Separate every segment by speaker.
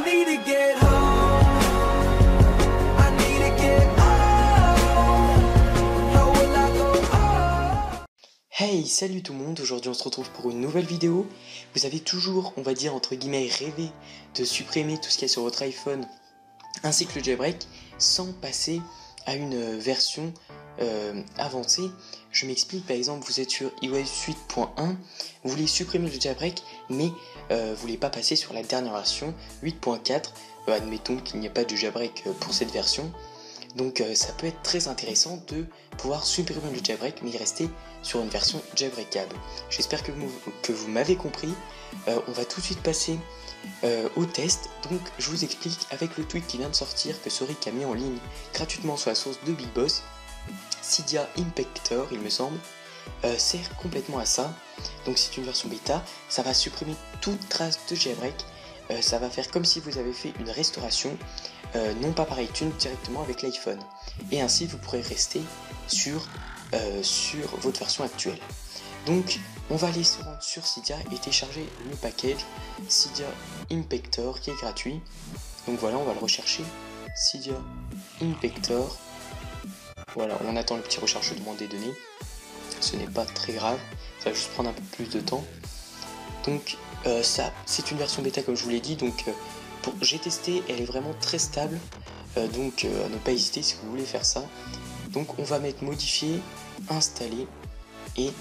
Speaker 1: need to get home. I need to get home. How will I go home?
Speaker 2: Hey, salut tout le monde, aujourd'hui on se retrouve pour une nouvelle vidéo. Vous avez toujours, on va dire entre guillemets, rêvé de supprimer tout ce qu'il y a sur votre iPhone ainsi que le jailbreak sans passer à une version avancée. Je m'explique, par exemple vous êtes sur iOS 8.1, vous voulez supprimer le jailbreak mais vous voulez pas passer sur la dernière version 8.4, admettons qu'il n'y a pas de jailbreak pour cette version. Donc ça peut être très intéressant de pouvoir supprimer le jailbreak mais y rester sur une version jailbreakable. J'espère que vous m'avez compris. On va tout de suite passer au test. Donc je vous explique avec le tweet qui vient de sortir que Soric a mis en ligne gratuitement sur la source de Big Boss. Cydia Impactor, il me semble, sert complètement à ça. Donc c'est une version bêta, ça va supprimer toute trace de jailbreak. Ça va faire comme si vous avez fait une restauration, non pas par iTunes, directement avec l'iPhone. Et ainsi vous pourrez rester sur votre version actuelle. Donc on va aller se rendre sur Cydia et télécharger le package Cydia Impactor qui est gratuit. Donc voilà, on va le rechercher, Cydia Impactor. Voilà, on attend le petit recherchement des données. Ce n'est pas très grave, ça va juste prendre un peu plus de temps. Donc ça, c'est une version bêta comme je vous l'ai dit. Donc j'ai testé, elle est vraiment très stable. Donc à ne pas hésiter si vous voulez faire ça. Donc on va mettre modifier, installer. Et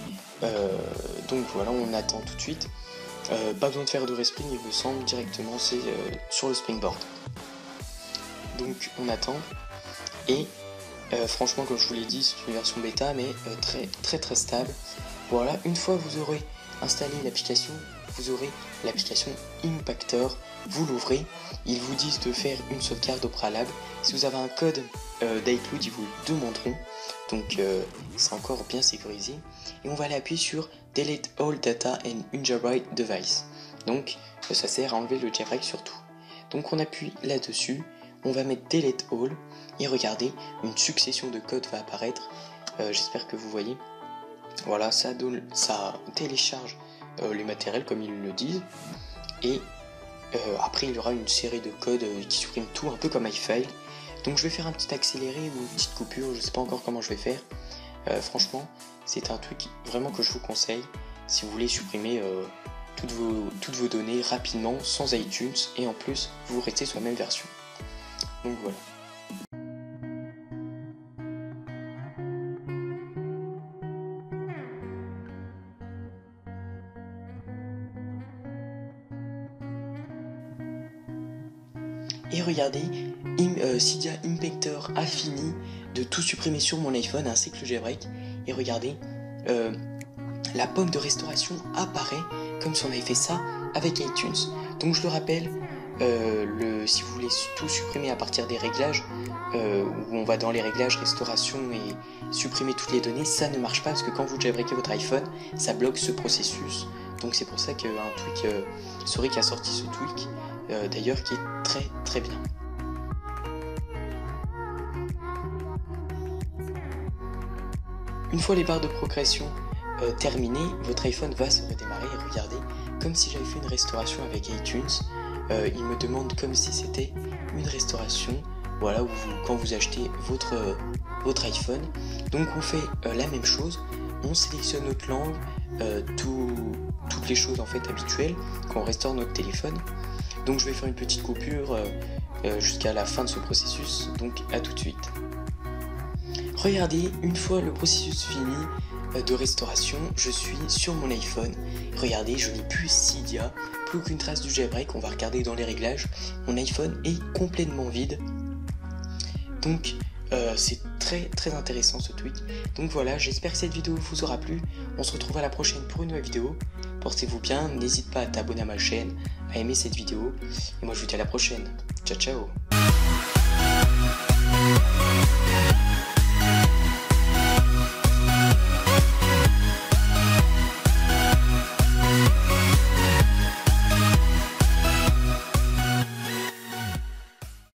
Speaker 2: donc voilà, on attend tout de suite. Pas besoin de faire de respring, il me semble, directement c'est sur le springboard. Donc on attend. Et franchement, comme je vous l'ai dit, c'est une version bêta mais très stable. Voilà, une fois que vous aurez installé l'application, vous aurez l'application Impactor, vous l'ouvrez, ils vous disent de faire une sauvegarde au préalable. Si vous avez un code d'iCloud, ils vous le demanderont, donc c'est encore bien sécurisé. Et on va aller appuyer sur Delete all data and unjailbreak device. Donc ça sert à enlever le jailbreak surtout. Donc on appuie là-dessus, on va mettre Delete all et regardez, une succession de codes va apparaître. J'espère que vous voyez. Voilà, ça télécharge les matériels comme ils le disent. Et après il y aura une série de codes qui suppriment tout, un peu comme iFile. Donc je vais faire un petit accéléré ou une petite coupure, je sais pas encore comment je vais faire. Franchement, c'est un truc vraiment que je vous conseille si vous voulez supprimer toutes vos données rapidement sans iTunes et en plus vous restez sur la même version. Donc voilà. Et regardez, Cydia Impactor a fini de tout supprimer sur mon iPhone ainsi que le jailbreak. Et regardez, la pomme de restauration apparaît comme si on avait fait ça avec iTunes. Donc je le rappelle, si vous voulez tout supprimer à partir des réglages, où on va dans les réglages restauration et supprimer toutes les données, ça ne marche pas parce que quand vous jailbreakez votre iPhone, ça bloque ce processus. Donc c'est pour ça qu'un tweak, Soric a sorti ce tweak. D'ailleurs qui est très bien. Une fois les barres de progression terminées, votre iPhone va se redémarrer et regardez, comme si j'avais fait une restauration avec iTunes. Il me demande comme si c'était une restauration, voilà, quand vous achetez votre iPhone. Donc on fait la même chose, on sélectionne notre langue, toutes les choses en fait habituelles quand on restaure notre téléphone. Donc je vais faire une petite coupure jusqu'à la fin de ce processus, donc à tout de suite. Regardez, une fois le processus fini de restauration, je suis sur mon iPhone. Regardez, je n'ai plus Cydia, plus aucune trace du jailbreak. On va regarder dans les réglages, mon iPhone est complètement vide. Donc c'est très intéressant ce tweak. Donc voilà, j'espère que cette vidéo vous aura plu. On se retrouve à la prochaine pour une nouvelle vidéo. Portez-vous bien, n'hésite pas à t'abonner à ma chaîne, à aimer cette vidéo. Et moi je vous dis à la prochaine. Ciao ciao.